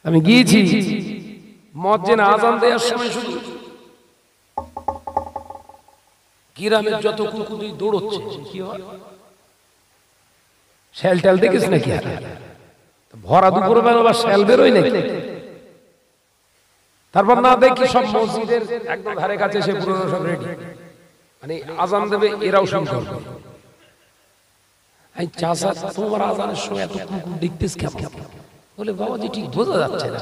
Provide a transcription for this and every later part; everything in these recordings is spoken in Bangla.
আমি গিয়েছি মুয়াজ্জিন আযান দেওয়ার সময় শুধু গ্রামের যত কুকুরই দৌড়চ্ছে, কি হয় শ্যাল ট্যাল দেখিস নাকি? ভরা দুপুর বেলা শ্যাল বেরোয় নাকি? তারপর না দেখি সব মসজিদের একদম ধারে কাছে এসে পুরো সব রেডি, মানে আযান দেবে, এরাও শুরু করবে। এই চাচা তোমার আযানের সময় এত কুকুর দেখতেছ কেমন? বলে বাবাজি ঠিক বোঝা যাচ্ছে না।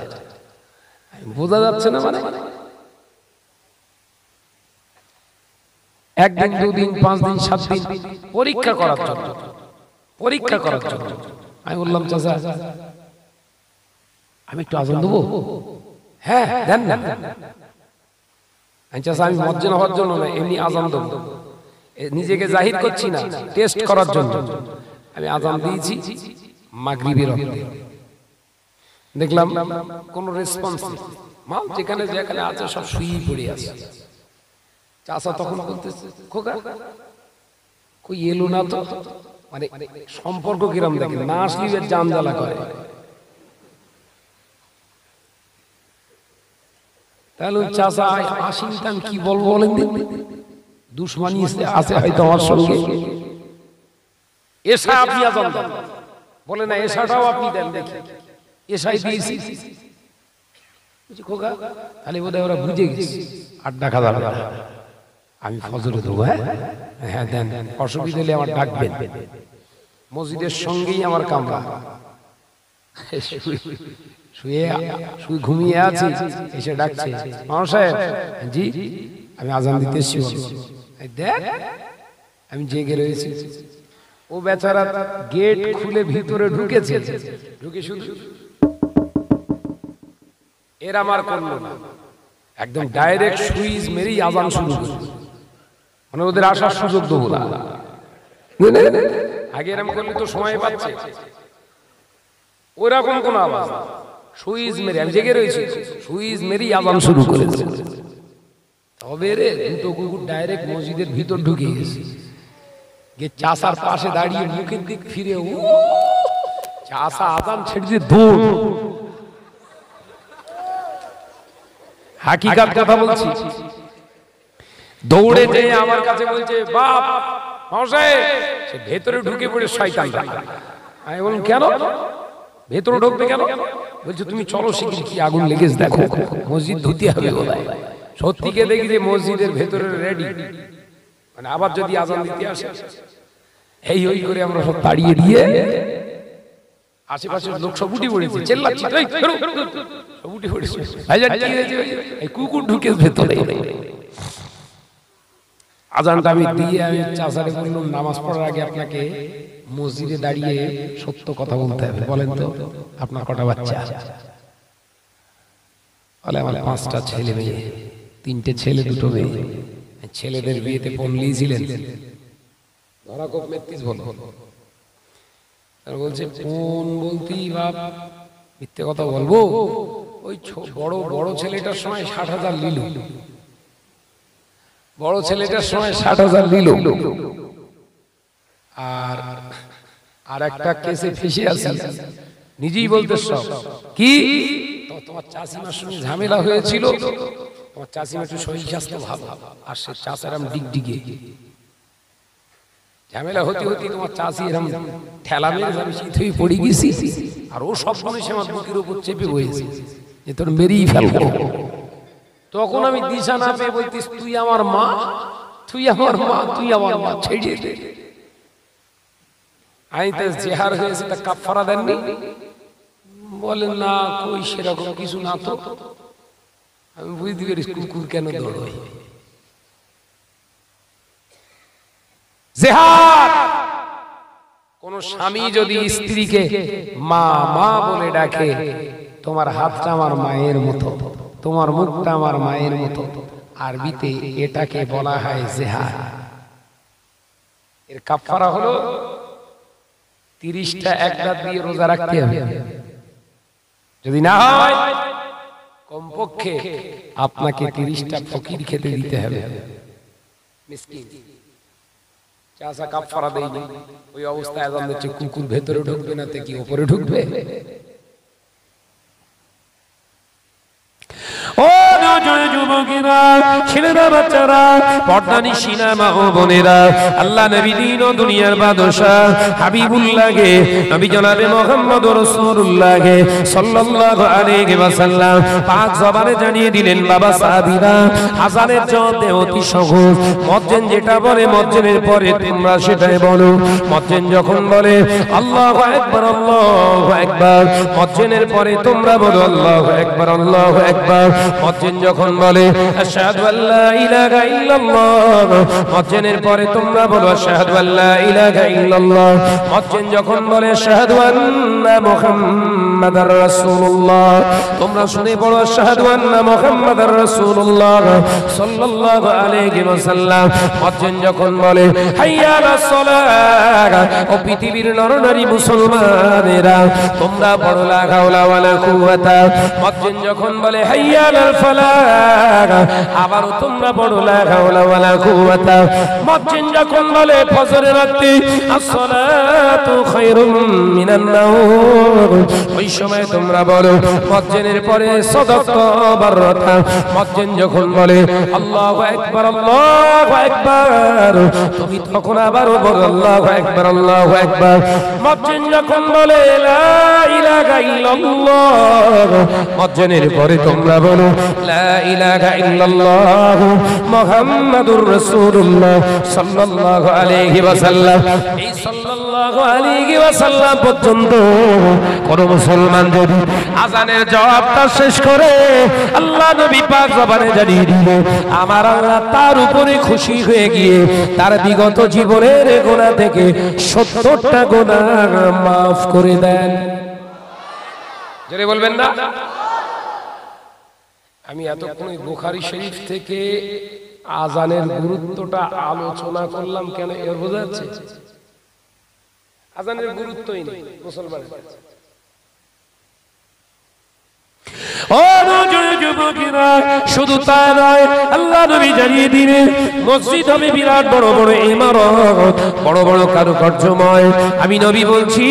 বোঝা যাচ্ছে না মানে একদিন, দুদিন, 5 দিন, 7 দিন পরীক্ষা করার জন্য, পরীক্ষা করার জন্য আমি বললাম চাচা আমি একটু আযান দেবো? হ্যাঁ দেন না। চাচা আমি মুয়াজ্জিন হওয়ার জন্য না, এমনি আযান দেবো, নিজেকে জাহির করছি না, টেস্ট করার জন্য আমি আযান দিয়েছি। মাগরিবের ওয়াক্তে দেখলাম কোন রেসপন্স নেই, মা যেখানে যেখানে আছে সব শুয়ে পড়ে আছে। চাচা তখন বলতেছে খোকা কই এলো না তো, মানে সম্পর্ক কিরম দেখেন, না আসলে জানজালা করে। তাহলে চাচা আসিনটা আমি কি বলবো বলেন দিন, দুশ্মনী আছে হয়তো আমার সঙ্গে। এসা আপনি আযান দেন, বলে না এসাটাও আপনি দেন, দেখি এসাই দিয়েছি। খোকা তাহলে বোধহয় ওরা বুঝে গেছে আড্ডা খাওয়া যাবে, আমি ফজরে দেবো। হ্যাঁ দেন, অসুবিধা হলে আমার ডাকবেন, মসজিদের সঙ্গেই আমার কামরা। শুয়ে ঘুমিয়ে আছি, এসে ডাকছে মামা সাহেব, জি আমি আযান দিতে এসেছি। দেখ আমি জেগে রয়েছি। ও বেচারা গেট খুলে ভিতরে ঢুকেছে, ঢুকে শুধু এর আমার করলো না, একদম ডাইরেক্ট সুইচ মেরেই আযান শুরু করলো, মানে ওদের আসার সুযোগ দেবো না। আগে এরকম করলে তো সময় পাচ্ছে, ওরকম কোন আওয়াজ, সুইচ মেরে আমি জেগে রয়েছি, সুইচ মেরেই আযান শুরু করেছে। তবে রে দুটো কুকুর ডাইরেক্ট মসজিদের ভিতর ঢুকে গেছে, গিয়ে চাচার পাশে দাঁড়িয়ে মুখের দিক ফিরে ও চাচা আযান ছেড়ে দিয়ে দৌড়। হাকিকাত কথা বলছি, দৌড়ে যেয়ে আমার কাছে বলছে বাপ মশাই, সে ভেতরে ঢুকে পড়ে শয়তান। আমি বললাম কেন ভেতরে ঢুকবে কেন? বলছে তুমি চলো শিগগির, কি আগুন লেগেছে দেখো, মসজিদ ধুতে হবে বোধহয়। সত্যিকে দেখি যে মসজিদের ভেতরে রেডি, মানে আবার যদি আযান দিতে আসে। এই ওই করে আমরা সব তাড়িয়ে দিয়ে আশেপাশের লোক সব উঠে পড়েছে, চেল্লাচ্ছি সব উঠে পড়েছে, এই কুকুর ঢুকে ভেতরে। আযানটা আমি দিয়ে আমি চাচারে বললাম নামাজ পড়ার আগে আপনাকে মসজিদে দাঁড়িয়ে সত্য কথা বলতে হবে, বলেন তো আপনার কটা বাচ্চা? বলে আমার 5টা ছেলে মেয়ে, 3টে ছেলে 2টো মেয়ে। ছেলেদের বিয়েতে ফোন নিয়েছিলেন, ধরা খুব মেত্তিস বল, বলছে ফোন বলতেই বাপ মিথ্যে কথা বলবো, ওই বড় ছেলেটার সময় 60,000 নিল, বড় ছেলেটার সময় 60,000 নিল, আর একটা কেসে ফেসে আছে, নিজেই বলতে সব কি তোমার চাচিমার সঙ্গে ঝামেলা হয়েছিল, তোমার চাচিমা একটু শরীর স্বাস্থ্য ভালো, আর সে চাচারাম ডিগডিগে ঝামেলা হতে হতে তোমার চাচি এরকম ঠেলা মেরে আমি শীত হয়ে পড়ে গেছি, আর ও সব সময় সে আমার বুকের উপর চেপে বসেছে যে তোর মেরেই ফেলবো। তখন আমি দিশা না পেয়ে বলতিস তুই আমার মা, তুই আমার মা, তুই আমার মা, ছেড়ে দে। আইতে জেহার হয়েছে, তা কাফারা দেননি? বলেন না কই সেরকম কিছু না তো। আমি বুঝতে পারি কুকুর কেন দৌড়াই। জেহার কোন স্বামী যদি স্ত্রীকে মা মা বলে ডাকে, তোমার হাতটা আমার মায়ের মতো, তোমার মুখটা আমার মায়ের মতো, আরবিতে এটাকে বলা হয় জেহার। এর কাফারা হলো 30টা এক রাত দিয়ে রোজা রাখতে হবে, যদি না হয় কমপক্ষে আপনাকে 30টা ফকির খেতে দিতে হবে, মিসকিন। চাচা কাফারা দেয়নি, ওই অবস্থায় আযান দিচ্ছে, কুকুর ভেতরে ঢুকবে না তো কি উপরে ঢুকবে? যুবকেরা, ছেলেরা, বাচ্চারা, পর্দানিশিনা মা ও বোনেরা, আল্লাহ নবী দিন ও দুনিয়ার বাদশা হাবিবুল্লাহকে, নবী জনাবে মুহাম্মদ রাসূলুল্লাহকে সাল্লাল্লাহু আলাইহি ওয়াসাল্লাম পাক জবানে জানিয়ে দিলেন, বাবা সাহাবীরা, আযানের জবাবে অতি সহজ। মুয়াজ্জিন যেটা বলে মুয়াজ্জিনের পরে তোমরা সেটাই বলো। মুয়াজ্জিন যখন বলে আল্লাহু আকবার, আল্লাহু আকবার, মুয়াজ্জিনের পরে তোমরা বলো আল্লাহু আকবার, আল্লাহু আকবার। মুয়াজ্জিন যখন বলে আশহাদু আল্লা ইলাহা ইল্লাল্লাহ, মুয়াজ্জিনের পরে তোমরা বলো আশহাদু আল্লা ইলাহা ইল্লাল্লাহ। মুয়াজ্জিন যখন বলে আশহাদু আন্না মুহাম্মাদার রাসূলুল্লাহ, তোমরা শুনে বলো আশহাদু আন্না মুহাম্মাদার রাসূলুল্লাহ সাল্লাল্লাহু আলাইহি ওয়াসাল্লাম। মুয়াজ্জিন যখন বলে হাইয়া আলাস সালাহ, ও পৃথিবীর নরনারী মুসলমানেরা তোমরা বলো লা হাওলা ওয়ালা কুওয়াতা। মুয়াজ্জিন যখন বলে হাইয়া আলাল ফালাহ, আবারো তোমরা বলো লা হাওলা ওয়ালা কুওয়াতা। মুয়াজ্জিন যখন বলে ফজরের ওয়াক্তে আসসালাতু খায়রুম মিনান নাওম, ওই সময় তোমরা বলো। মুয়াজ্জিনের পরে সাদাকা বাররাতা। মুয়াজ্জিন যখন বলে আল্লাহু আকবার, আল্লাহু আকবার, তুমি তখন আবারও বলো আল্লাহু আকবার, আল্লাহু আকবার। মুয়াজ্জিন যখন বলে লা ইলাহা ইল্লাল্লাহ, মুয়াজ্জিনের পরে তোমরা বলো লা ইলাহা ইল্লাল্লাহ মুহাম্মাদুর রাসূলুল্লাহ সাল্লাল্লাহু আলাইহি ওয়াসাল্লাম। এই সাল্লাল্লাহু আলাইহি ওয়াসাল্লাম পর্যন্ত কোন মুসলমান যদি আযানের জবাবটা শেষ করে আল্লাহ নবী পাক জবানে জানিয়ে দিলে, আমার আল্লাহ তার উপরে খুশি হয়ে গিয়ে তার বিগত জীবনের গুনাহ থেকে 70টা গুনাহ মাফ করে দেন। জোরে বলবেন না? আমি এতক্ষণ বুখারী শরীফ থেকে আযানের গুরুত্বটা আলোচনা করলাম কেন, এর বোঝা যাচ্ছে? আযানের গুরুত্বই নেই মুসলমানের কাছে। ও যুবকেরা, শুধু তাই নয়, আল্লাহ নবী জানিয়ে দিলেন মসজিদ হবে বিরাট বড় বড় ইমারত, বড় বড় কারুকার্যময়। আমি নবী বলছি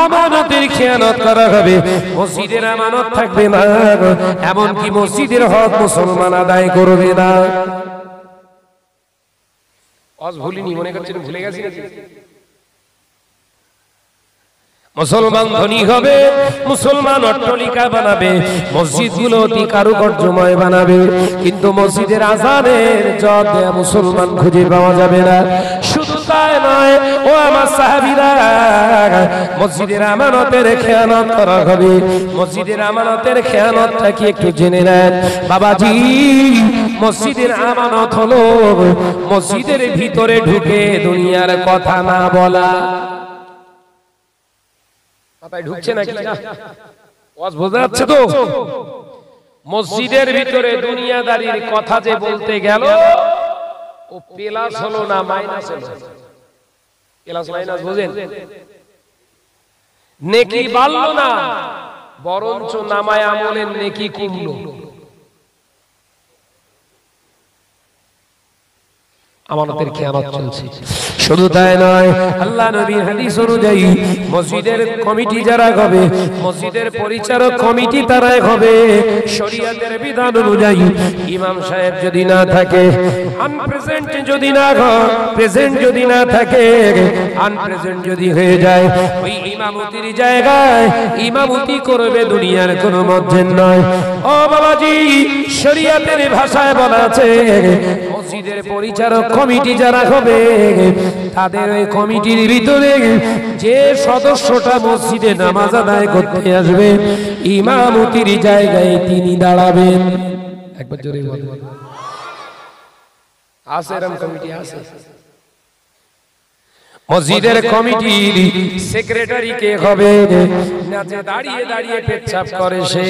আমানতের খেয়ানত করা হবে, মসজিদের আমানত থাকবে না, এমনকি মসজিদের হক মুসলমান আদায় করবে না। আজ ভুলিনি, মনে করছেন ভুলে গেছি নাকি? মুসলমান ধনী হবে, মুসলমান অট্টালিকা বানাবে, মসজিদগুলো অতি কারুকার্যময় বানাবে, কিন্তু মসজিদের আযানের জবাব দেয়া মুসলমান খুঁজে পাওয়া যাবে না। শুধু তাই নয়, ও আমার সাহাবীরা, মসজিদের আমানতের খেয়ানত করা হবে। মসজিদের আমানতের খেয়ানতটা কি একটু জেনে নেন বাবাজি। মসজিদের আমানত হলো মসজিদের ভিতরে ঢুকে দুনিয়ার কথা না বলা। মাথায় ঢুকছে নাকি? ওয়াজ বোঝা যাচ্ছে তো? মসজিদের ভিতরে দুনিয়াদারির কথা যে বলতে গেল, ও প্লাস হলো না মাইনাস হলো? প্লাস মাইনাস বুঝেন? নেকি বাড়লো না, বরঞ্চ নামায় আমলের নেকি কমলো। আমানতের খেয়ানত চলছে। শুধু তাই নয়, আল্লাহ নবীর হাদিস অনুযায়ী মসজিদের কমিটি যারা হবে, মসজিদের পরিচালক কমিটি তারাই হবে। শরীয়তের বিধান অনুযায়ী ইমাম সাহেব যদি না থাকে, আনপ্রেজেন্ট যদি না হয়, প্রেজেন্ট যদি না থাকে, আনপ্রেজেন্ট যদি হয়ে যায়, ওই ইমামতির জায়গায় ইমামতি করবে দুনিয়ার কোনো মুয়াজ্জিন নয়। ও বাবাজি, শরীয়তের ভাষায় বলা আছে মসজিদের পরিচালক কমিটি যারা হবে, তাদের ওই কমিটির ভিতরে যে সদস্যটা মসজিদে নামাজ আদায় করতে আসবে, ইমামতির জায়গায় তিনি দাঁড়াবেন। একবার জোরে বলুন। আছে এরকম কমিটি? আছে। মসজিদের কমিটির সেক্রেটারি কে হবে? না যে দাঁড়িয়ে দাঁড়িয়ে পেচ্ছাপ করে সে।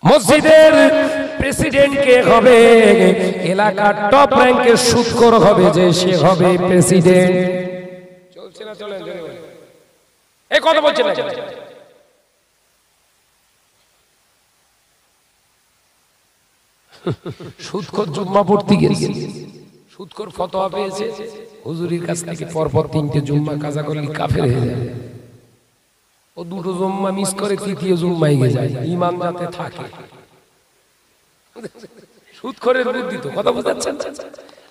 মসজিদের প্রেসিডেন্ট কে হবে? এলাকার টপ র্যাঙ্কের সুদখোর হবে যে, সে হবে প্রেসিডেন্ট। চলছে না? চলেন এই কথা বলছেন না? সুদখোর জুম্মা পড়তে গেছে, সুদখোর ফতোয়া পেয়েছে হুজুরির কাছ থেকে, পরপর 3টে জুম্মা কাজা করলে কাফের হয়ে যাবে। ও 2টো জুম্মা মিস করে 3য় জুম্মায় গিয়ে যায়, ঈমান যাতে থাকে। সুদখোরের বুদ্ধি তো, কথা বুঝাচ্ছেন?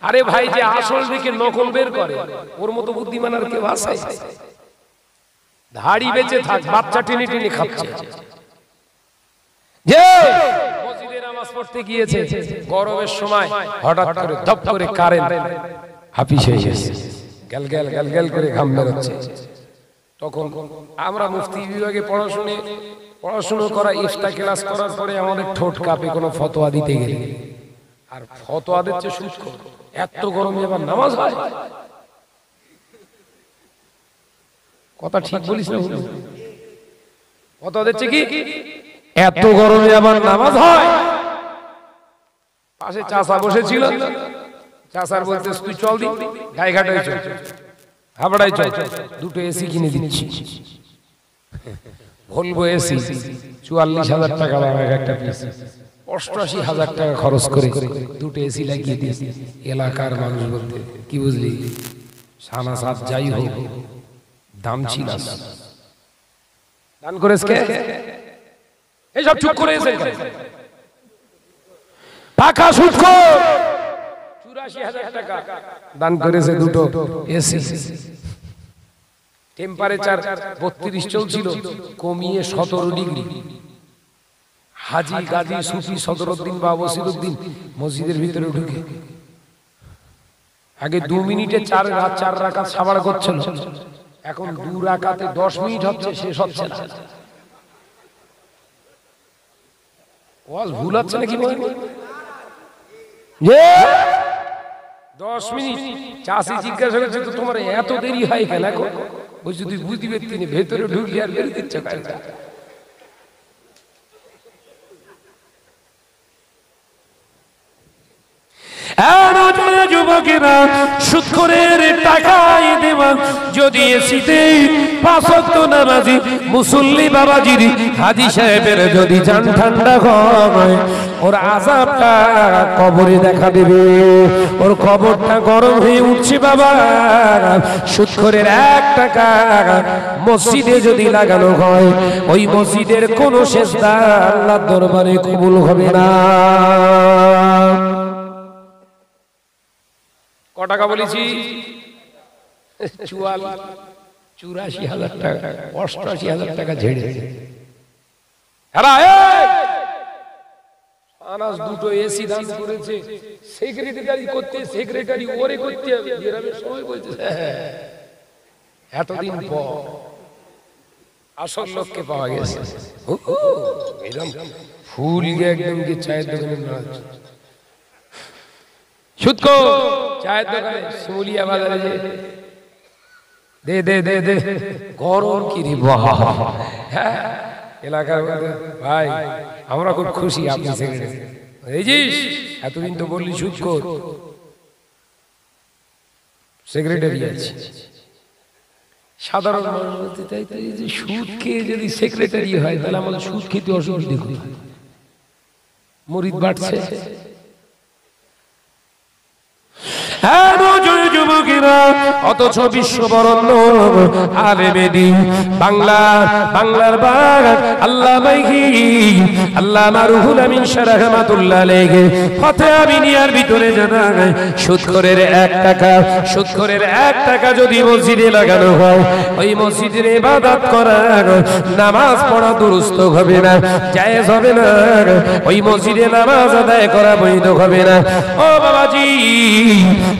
আরে ভাই, যে আসল থেকে নকল বের করে ওর মতো বুদ্ধিমান আর কেউ আছে? ধাড়ি বেঁচে থাক, বাচ্চা টেনে টেনে খাচ্ছে। যে মসজিদে নামাজ পড়তে গিয়েছে গরমের সময়, হঠাৎ করে ধপ করে কারেন্ট হাফিস হয়ে গেছে, গ্যাল গ্যাল গ্যাল গ্যাল করে ঘাম বেরোচ্ছে। তখন আমরা মুফতি বিভাগে পড়াশুনো করা, ইফতা ক্লাস করার পরে আমাদের ঠোঁট কাঁপে কোনো ফতোয়া দিতে গেলে। আর ফতোয়া দিচ্ছে সুদখোর, এত গরমে আবার নামাজ হয়? কথা ঠিক বলিস না? ফতোয়া দিচ্ছে কি এত গরমে আবার নামাজ হয়? পাশে চাচা বসেছিল, চাচার বলতে তুই চল দি গায়ে ঘাটাই চল, হাবড়াই চল, দুটো এসি কিনে দিচ্ছি। ভলভো এসি ৪৪,০০০ টাকা একটা পিস, ৮৮,০০০ টাকা খরচ করে দুটো এসি লাগিয়ে দিয়েছি। এলাকার মানুষ বলতে কি বুঝলি, সানা সাত যাই হোক দাম ছিল, দান করেছে কে? এইসব চুপ করে এসে পাকা সুদখোর ৮৪,০০০ টাকা দান করেছে দুটো এসি। টেম্পারেচার ৩২ চলছিল, কমিয়ে ১৭ ডিগ্রি। হাজি গাজী সুফি সদরউদ্দিন বা বসিরউদ্দিন মসজিদের ভিতরে ঢুকে আগে ২ মিনিটে ৪ রাকাত সাবার করছিল, এখন ২ রাকাতে ১০ মিনিট হচ্ছে, শেষ হচ্ছে না। ওয়াজ ভুল হচ্ছে নাকি বল? 10 মিনিট। চাষি জিজ্ঞাসা করছে তো তোমার এত দেরি হয় কেন? বলছি তুই বুঝতে পারতি না, ভেতরে ঢুকলি আর বেরিয়ে দিচ্ছে। যুবকেরা, সুদখোরের টাকায় দেওয়া যদি এসিতে ৫ ওয়াক্ত নামাজি মুসল্লি বাবাজির হাজী সাহেবের যদি জান ঠান্ডা হয়, ওর আযাবটা কবরে দেখা দেবে, ওর কবরটা গরম হয়ে উঠছে। বাবা, সুদখোরের ১ টাকা মসজিদে যদি লাগানো হয়, ওই মসজিদের কোন সেজদা আল্লাহর দরবারে কবুল হবে না। ক টাকা বলেছি? ৮৪,০০০ টাকা, ৮৮,০০০ টাকা ঝেড়ে। আনাস দুটো এসি দান করেছে, সেক্রেটারি করতে, সেক্রেটারি ওরে করতে হবে। সময় বলছে এতদিন পর আসল লোককে পাওয়া গেছে। ফুল একদম চায়ের দোকানে সুদখোর, চায়ের দোকানে শিমুলিয়া বাজারে যে দে দে দে দে গরম কি রে বাবা। হ্যাঁ, এলাকার ভাই আমরা খুব খুশি আপনি সেক্রেটারি। এই যে এতদিন তো বললি সুদখোর, সেক্রেটারি আছে। সাধারণ মানুষ বলতে চাই যে সুদ খেয়ে যদি সেক্রেটারি হয় তাহলে আমাদের সুদ খেতে অসুবিধা কোথায়? মুরিদ বাড়ছে। অথচ বিশ্ববরণ্য আলেমে দ্বীন বাংলার বাগ আল্লামা আল্লামা রুহুল আমিন শাহ রাহমাতুল্লাহ আলাইহি ফাতোয়া বিনিয়ার ভিতরে জানায়, সুদখোরের ১ টাকা, সুদখোরের ১ টাকা যদি মসজিদে লাগানো হয়, ওই মসজিদের ইবাদত করা, নামাজ পড়া দুরুস্ত হবে না, জায়েজ হবে না, ওই মসজিদে নামাজ আদায় করা বৈধ হবে না। ও বাবাজি,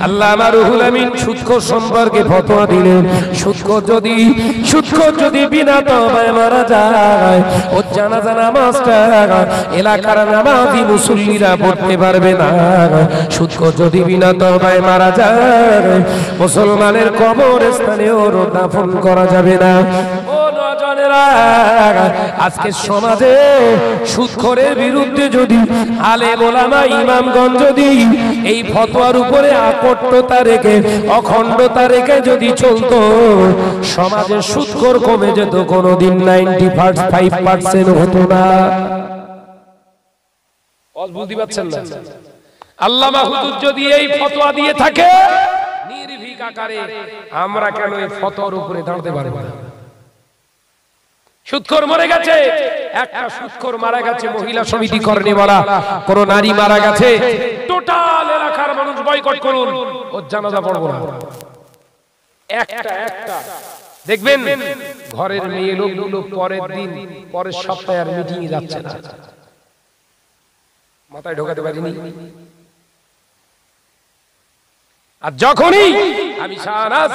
আল্লামা রুহুল আমিন সুদখোর সম্পর্কে ফতোয়া দিলেন, সুদখোর যদি বিনা তওবায় মারা যায়, ও জানাজা নামাজটা এলাকার নামাজি মুসল্লিরা পড়তে পারবে না। সুদখোর যদি বিনা তওবায় মারা যায়, মুসলমানের কবরস্থানেও দাফন করা যাবে না। ও নওজওয়ানেরা, আজকে সমাজে সুদখোরের বিরুদ্ধে যদি আলেম ওলামা ইমামগণ যদি এই ফতোয়ার উপরে আকট্টতা রেখে, অখণ্ডতা রেখে যদি চলতো, সমাজে সুদখোর কমে যেত, কোনোদিন 95% হতো না। বুঝতে পারছেন না? আল্লামা হুজুর যদি এই ফতোয়া দিয়ে থাকে নির্ভীক আকারে, আমরা কেন এই ফতোয়ার উপরে দাঁড়াতে পারবো না? সুদখোর মরে গেছে, একটা সুদখোর মারা গেছে, মহিলা সমিতি করেনি বলা, কোন নারী মারা গেছে, টোটাল এলাকার মানুষ বয়কট করুন, ওর জানাজা পড়বো না। একটা দেখবেন ঘরের মেয়ে লোকগুলো পরের দিন, পরের সপ্তাহে আর মিটিং যাচ্ছে না, মাথায় ঢোকাতে পারিনি। আর যখনই আমি শাহনাজ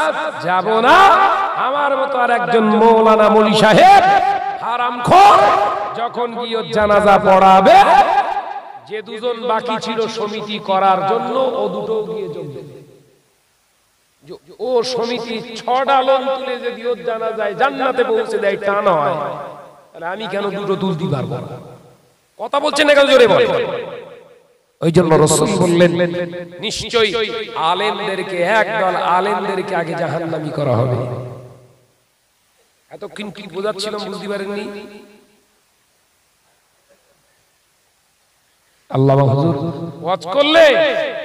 যাব না, আমার মতো আর একজন মৌলানা মলি সাহেব হারামখোর যখন গিয়ে জানাজা পড়াবে, যে দুজন বাকি ছিল সমিতি করার জন্য, ও দুটো গিয়ে যোগ দেবে। ও সমিতি 6টা লোক তুলে যদি ওর জানাজায় জান্নাতে পৌঁছে দেয়, তা নয়, তাহলে আমি কেন দুটো তুলতে পারবো না? কথা বলছেন না কেন? জোরে বলেন। ওই জন্য রাসূল বললেন, নিশ্চয়ই আলেমদেরকে, একদল আলেমদেরকে আগে জাহান্নামী করা হবে। এতক্ষণ কি বোঝাচ্ছিলাম বুঝতে পারেননি? আল্লাহ হুজুর ওয়াজ করলে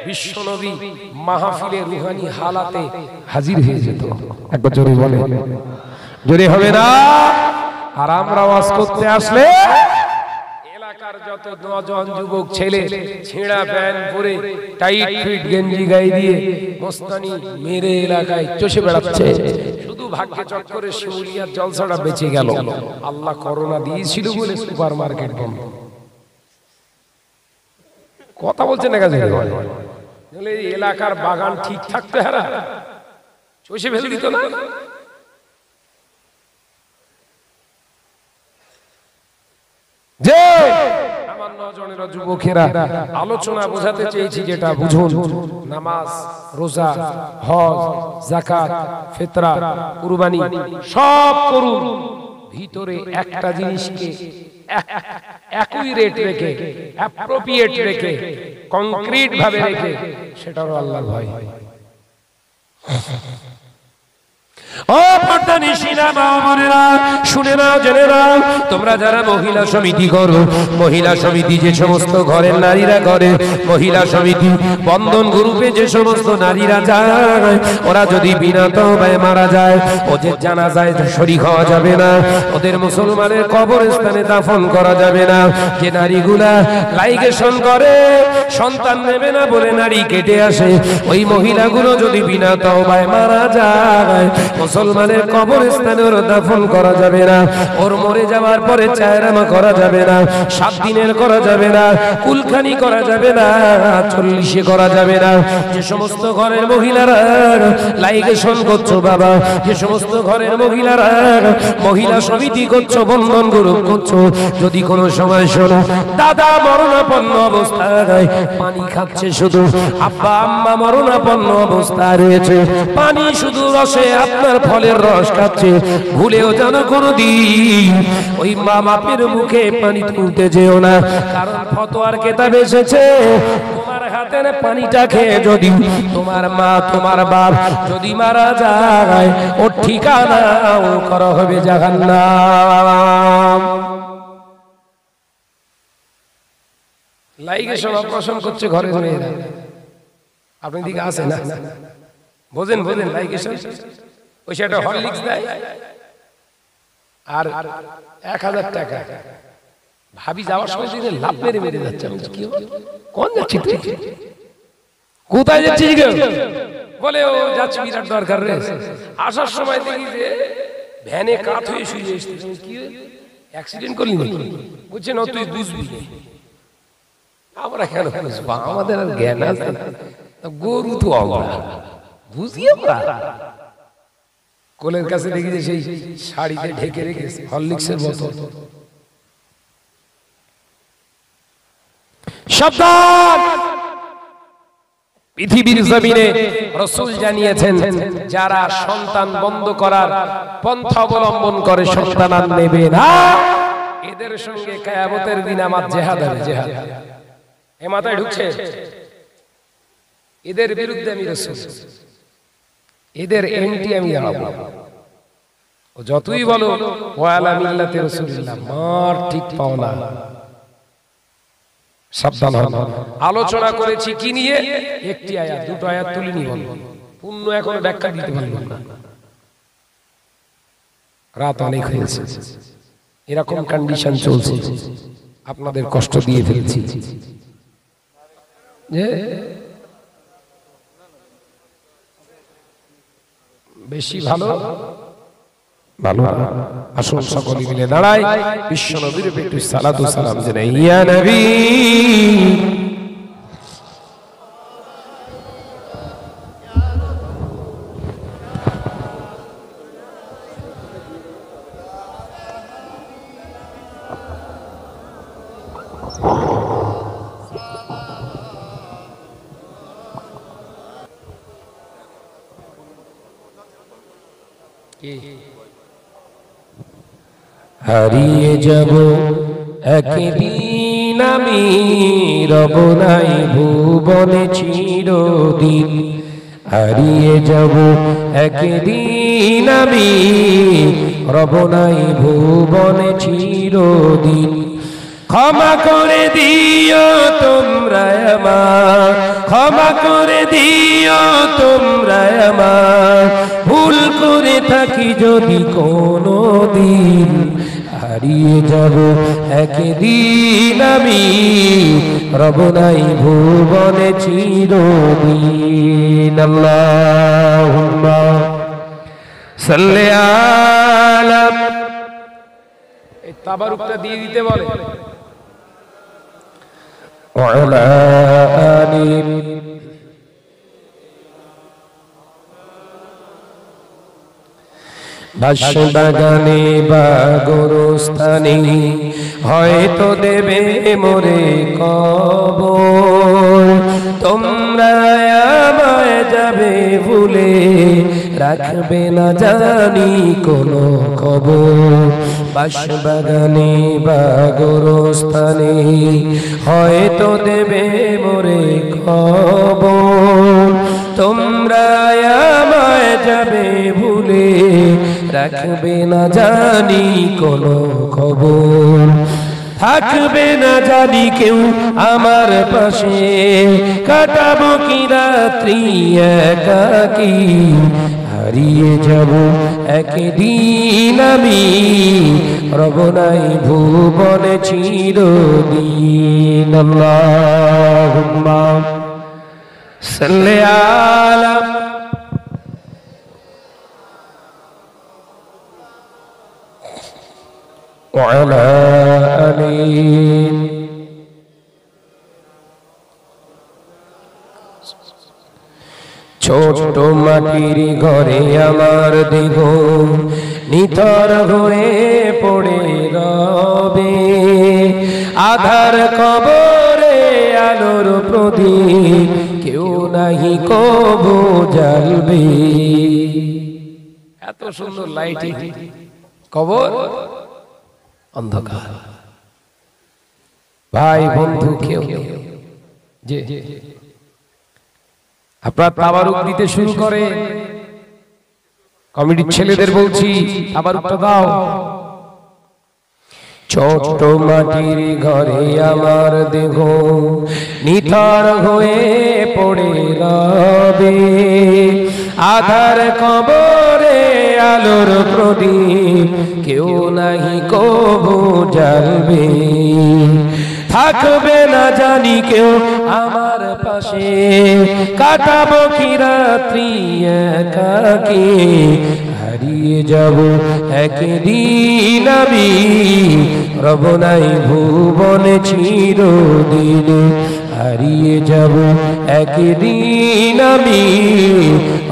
বিশ্বনবী মাহফিলে রুহানি হালাতে হাজির হয়ে যেত। একবার জোরে বলে, জোরে হবে না? আর আমরা ওয়াজ করতে আসলে এলাকার যত নওজোয়ান যুবক ছেলে ছেঁড়া প্যান্ট পরে টাইট ফিট গেঞ্জি গায়ে দিয়ে মস্তানি মেরে এলাকায় চষে বেড়াচ্ছে, শুধু ভাগ্যে চক্করে শিমুলিয়ার জলসাটা বেঁচে গেল। আল্লাহ করোনা দিয়েছিল বলে সুপার মার্কেট বন্ধ। কথা বলছেন না কাজে? এলাকার বাগান ঠিক থাকতে হারা চষে ফেলে দিত না? যে আমার নজনেরা যুবকেরা আলোচনা বোঝাতে চেয়েছি, যেটা বুঝুন, নামাজ, রোজা, হজ, যাকাত, ফিতরা, কুরবানি সব করুন, ভিতরে একটা জিনিসকে অ্যাকুরেট রেখে, অ্যাপ্রোপ্রিয়েট রেখে, কংক্রিট ভাবে রেখে, সেটা হলো আল্লাহর ভয়। ও পর্দানিশিনা মা বোনেরা, শুনে নাও, জেনে নাও, তোমরা যারা মহিলা সমিতি করো, মহিলা সমিতি যে সমস্ত ঘরের নারীরা করে, মহিলা সমিতি বন্ধন গ্রুপে যে সমস্ত নারীরা যায়, ওরা যদি বিনা তওবায় মারা যায়, ওদের জানাজায় শরীক হওয়া যাবে না, ওদের মুসলমানের কবরস্থানে দাফন করা যাবে না। যে নারীগুলা লাইগেশন করে, সন্তান নেবে না বলে নারী কেটে আসে, ওই মহিলাগুলো যদি বিনা তওবায় মারা যায়, মুসলমানের কবরস্থানে ওর দাফন করা যাবে না, ওর মরে যাওয়ার পরে চায়রামা করা যাবে না, 7 দিনের করা যাবে না, কুলখানি করা যাবে না, 40 করা যাবে না। যে সমস্ত ঘরের মহিলারা লাইগেশন করছো বাবা, যে সমস্ত ঘরের মহিলারা মহিলা সমিতি করছো, বন্ধন গ্রুপ করছো, যদি কোনো সময় শোনো দাদা মরণাপন্ন অবস্থায় পানি খাচ্ছে, শুধু আব্বা আম্মা মরণাপন্ন অবস্থায় রয়েছে, পানি শুধু রসে আপনার ফলের রস খাচ্ছে, ভুলেও যেন কোনোদিন ওই মা বাপের মুখে পানি তুলতে যেও না, কারণ ফতোয়ার কিতাবে এসেছে, তোমার হাতের পানিটা খেয়ে যদি তোমার মা, তোমার বাপ যদি মারা যায়, ওর ঠিকানা করা হবে জাহান্নাম। লাইগেশন অপারেশন করছে ঘরে মেয়েরা, আপনি দিকে আসে না, বোঝেন লাইগেশন, ওই সেটা হরলিক্স দেয় আর 1000 টাকা, ভাবি যাওয়ার সময় দিনে লাভ মেরে যাচ্ছে, আমি কি কোন যাচ্ছি, তুই কোথায় যাচ্ছিস বলে, ও যাচ্ছি বিরাট দরকার রে, আসার সময় দেখি যে ভ্যানে কাত হয়ে শুয়ে এসেছিস, কি অ্যাক্সিডেন্ট করলি নাকি? বুঝছেন, ও তুই বুঝবি, আমরা কেন বুঝবো, আমাদের আর জ্ঞান আছে, গরু তো আমরা বুঝি, আমরা কোলের কাছে দেখি যে সেই শাড়িতে ঢেকে রেখেছে হরলিক্সের বোতল। সাবধান, পৃথিবীর জমিনে রাসূল জানিয়েছেন, যারা সন্তান বন্ধ করার পন্থা অবলম্বন করে সন্তান আর নেবে না, এদের সঙ্গে কিয়ামতের দিন আমার জিহাদ হবে। জিহাদ এ মাথায় ঢুকছে? এদের বিরুদ্ধে আমি রাসূল, এদের এন্টি আমি দাঁড়াবো, যতই বলো ওয়ালা মিল্লাতে রাসূলুল্লাহ, মার ঠিক পাও না। সাবধান হন। আলোচনা করেছি কি নিয়ে? একটি আয়াত, দুটো আয়াত তুলিনি, বল পূর্ণ এখন ব্যাখ্যা দিতে পারলাম না, রাত অনেক হয়েছে। এরকম কন্ডিশন চলছে, আপনাদের কষ্ট দিয়ে ফেলছি যে বেশি ভালো ভালো আসুন সকলে মিলে দাঁড়াই, বিশ্ব নবীর একটু সালাতু সালাম জানাই। ইয়া নবী হারিয়ে যাব একদিন আমি, রব নাই ভুবনে চিরদিন। হারিয়ে যাব একদিন আমি, রব নাই ভুবনে চিরদিন। ক্ষমা করে দিও তোমরা আমার, ক্ষমা করে দিও তোমরা আমার, ভুল করে থাকি যদি কোনো দিন। হারিয়ে যাব একদিন আমি, রব নাই ভুবনে চিরদিন। আল্লাহুম্মা সাল্লি আলা, এই তাবারুকটা দিয়ে দিতে বলে, ওয়ালা আলি বাগানে বা গোরস্থানে হয়তো দেবে মোরে কবর। তোমরা আমায় যাবে ভুলে, রাখবে না জানি কোনো খবর। বাগানে বা গোরস্থানে হয়তো দেবে মোরে খবর। তোমরা আমায় যাবে ভুলে, রাখবে না জানি কোনো খবর। থাকবে না জানি কেউ আমার পাশে, কাটাবো কি রাত্রি একাকী। হারিয়ে যাব একদিন আমি, রব নাই ভুবনে চিরদিন। আল্লাহুম্মা সাল্লি আলা, ওয়ালা আলি। ছোট মাটির ঘরে আমার দেহ নিথর হয়ে পড়ে রবে, আধার কবরে আলোর প্রদীপ কেউ নাহি কবু জ্বালবে। এত সুন্দর লাইটিং, কবর অন্ধকার। ভাই বন্ধু কেউ যে আপনার তাবারুক দিতে শুরু করে, কমিটির ছেলেদের বলছি তাবারুকটা দাও। ছোট মাটির ঘরে আমার দেহ নিথর হয়ে পড়ে রবে, আধার কবরে আলোর প্রদীপ কেউ নাহি কবু জ্বালবে। থাকবে না জানি কেউ আমার পাশে, কাটাবো কি রাত্রি একাকী। হারিয়ে যাব একদিন আমি, রব নাই ভুবনে চিরদিন। হারিয়ে যাব একদিন আমি,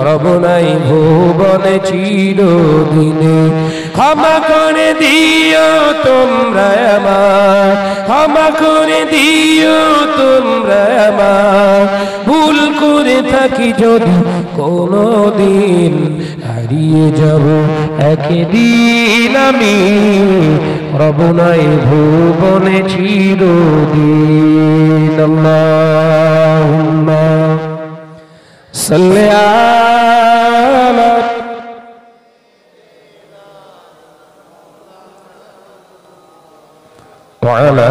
রব নাই ভুবনে চিরদিন। ক্ষমা করে দিও তোমরা আমার, ক্ষমা করে দিও তোমরা আমার, ভুল করে থাকি যদি কোনো দিন। হারিয়ে যাব একদিন আমি, রব নাই ভুবনে চিরদিন। আল্লাহুম্মা সাল্লি আলা, ওয়ালা